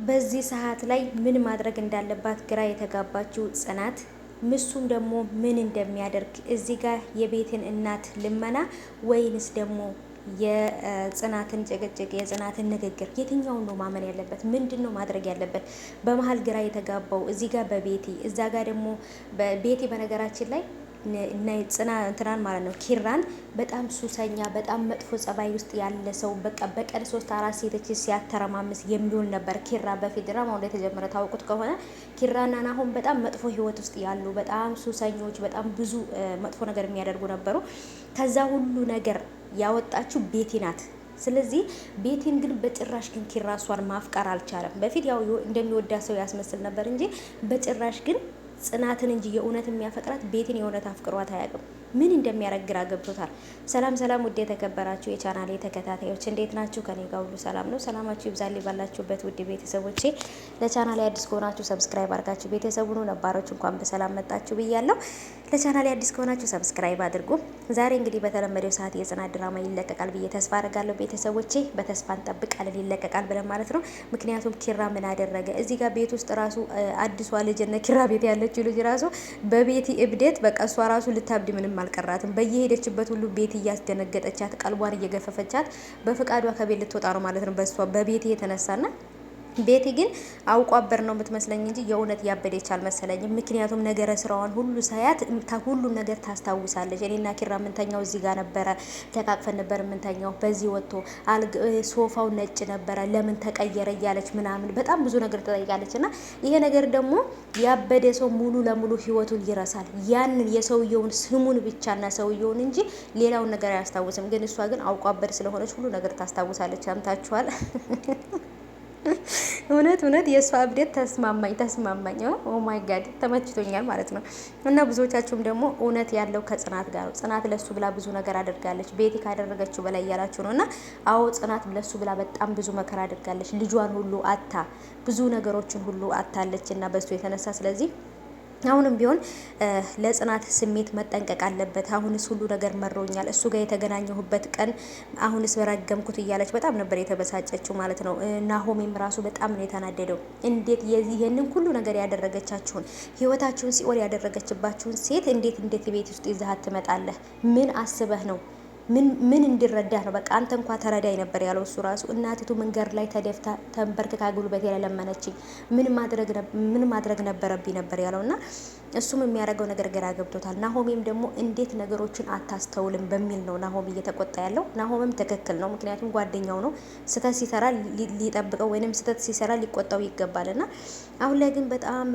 በዚህ ሰዓት ላይ ምን ማድረግ እንዳለባት ግራ የተጋባችው ጽናት ምሱም ደግሞ ምን እንደሚያደርግ እዚህ ጋር የቤትን እናት ልመና ወይንስ ደግሞ የጽናትን ጭቅጭቅ የጽናትን ንግግር የትኛውን ነው ማመን ያለበት? ምንድን ነው ማድረግ ያለበት? በመሀል ግራ የተጋባው እዚህ ጋር በቤቲ እዛ ጋር ደግሞ በቤቲ በነገራችን ላይ እንትናን ማለት ነው ኪራን በጣም ሱሰኛ በጣም መጥፎ ጸባይ ውስጥ ያለ ሰው በቃ በቀን 3-4 ሴቶች ሲያተረማምስ የሚውል ነበር ኪራ። በፊት ድራማው ላይ የተጀመረ ታውቁት ከሆነ ኪራና ናሆም በጣም መጥፎ ህይወት ውስጥ ያሉ በጣም ሱሰኞች በጣም ብዙ መጥፎ ነገር የሚያደርጉ ነበሩ። ከዛ ሁሉ ነገር ያወጣችው ቤቲ ናት። ስለዚህ ቤቲን ግን በጭራሽ ግን ኪራ እሷን ማፍቀር አልቻለም። በፊት ያው እንደሚወዳት ሰው ያስመስል ነበር እንጂ በጭራሽ ግን ጽናትን እንጂ የእውነት የሚያፈቅራት ቤትን የእውነት አፍቅሯት አያውቅም። ምን እንደሚያደርግ ግራ ገብቶታል። ሰላም ሰላም፣ ውድ የተከበራችሁ የቻናሌ ተከታታዮች እንዴት ናችሁ? ከኔ ጋር ሁሉ ሰላም ነው። ሰላማችሁ ይብዛልኝ ባላችሁበት ውድ ቤተሰቦቼ። ለቻናሌ አዲስ ከሆናችሁ ሰብስክራይብ አድርጋችሁ ቤተሰቡ ነው፣ ነባሮች እንኳን በሰላም መጣችሁ ብያለሁ። ለቻናሌ አዲስ ከሆናችሁ ሰብስክራይብ አድርጉ። ዛሬ እንግዲህ በተለመደው ሰዓት የጽናት ድራማ ይለቀቃል ብዬ ተስፋ አደርጋለሁ ቤተሰቦቼ። በተስፋ እንጠብቃለን ይለቀቃል ብለን ማለት ነው። ምክንያቱም ኪራ ምን አደረገ እዚህ ጋር ቤት ውስጥ ራሱ አዲሷ ልጅ እነ ኪራ ቤት ያለችው ልጅ ራሱ በቤቲ እብደት በቃ እሷ ራሱ ልታብድ ምንም አልቀራትም። በየሄደችበት ሁሉ ቤት እያስደነገጠቻት ቀልቧን እየገፈፈቻት በፍቃዷ ከቤት ልትወጣ ነው ማለት ነው በሷ በቤት የተነሳና ቤቲ ግን አውቋበር ነው የምትመስለኝ እንጂ የእውነት ያበደች አልመሰለኝም። ምክንያቱም ነገረ ስራዋን ሁሉ ሳያት ሁሉም ነገር ታስታውሳለች። እኔና ኪራ የምንተኛው እዚህ ጋር ነበረ፣ ተቃቅፈን ነበር የምንተኛው። በዚህ ወጥቶ ሶፋው ነጭ ነበረ ለምን ተቀየረ እያለች ምናምን በጣም ብዙ ነገር ትጠይቃለች። እና ይሄ ነገር ደግሞ ያበደ ሰው ሙሉ ለሙሉ ህይወቱን ይረሳል። ያንን የሰውየውን ስሙን ብቻና ሰውየውን እንጂ ሌላውን ነገር አያስታውስም። ግን እሷ ግን አውቋበር ስለሆነች ሁሉ ነገር ታስታውሳለች። ሰምታችኋል? እውነት የእሷ እብደት ተስማማኝ። ኦ ማይ ጋድ ተመችቶኛል ማለት ነው። እና ብዙዎቻችሁም ደግሞ እውነት ያለው ከጽናት ጋር ነው። ጽናት ለሱ ብላ ብዙ ነገር አድርጋለች፣ ቤቲ ካደረገችው በላይ እያላችሁ ነው። እና አዎ ጽናት ለሱ ብላ በጣም ብዙ መከራ አድርጋለች። ልጇን ሁሉ አታ ብዙ ነገሮችን ሁሉ አታለች እና በሱ የተነሳ ስለዚህ አሁንም ቢሆን ለጽናት ስሜት መጠንቀቅ አለበት። አሁንስ ሁሉ ነገር መሮኛል፣ እሱ ጋር የተገናኘሁበት ቀን አሁንስ በረገምኩት እያለች በጣም ነበር የተበሳጨችው ማለት ነው። ናሆሜም ራሱ በጣም ነው የተናደደው። እንዴት ይህንን ሁሉ ነገር ያደረገቻችሁን ህይወታችሁን ሲኦል ያደረገችባችሁን ሴት እንዴት ቤት ውስጥ ይዛሃት ትመጣለህ? ምን አስበህ ነው? ምን እንዲረዳህ ነው? በቃ አንተ እንኳን ተረዳይ ነበር ያለው እሱ ራሱ። እናቲቱ መንገድ ላይ ተደፍታ ተንበርክካ ጉልበት ያለመነችኝ ምን ማድረግ ነበረብኝ ነበር ያለውና እሱም የሚያደርገው ነገር ግራ ገብቶታል። ናሆሜም ደግሞ እንዴት ነገሮችን አታስተውልም በሚል ነው ናሆም እየተቆጣ ያለው። ናሆምም ትክክል ነው፣ ምክንያቱም ጓደኛው ነው። ስህተት ሲሰራ ሊጠብቀው ወይንም ስህተት ሲሰራ ሊቆጣው ይገባልና አሁን ላይ ግን በጣም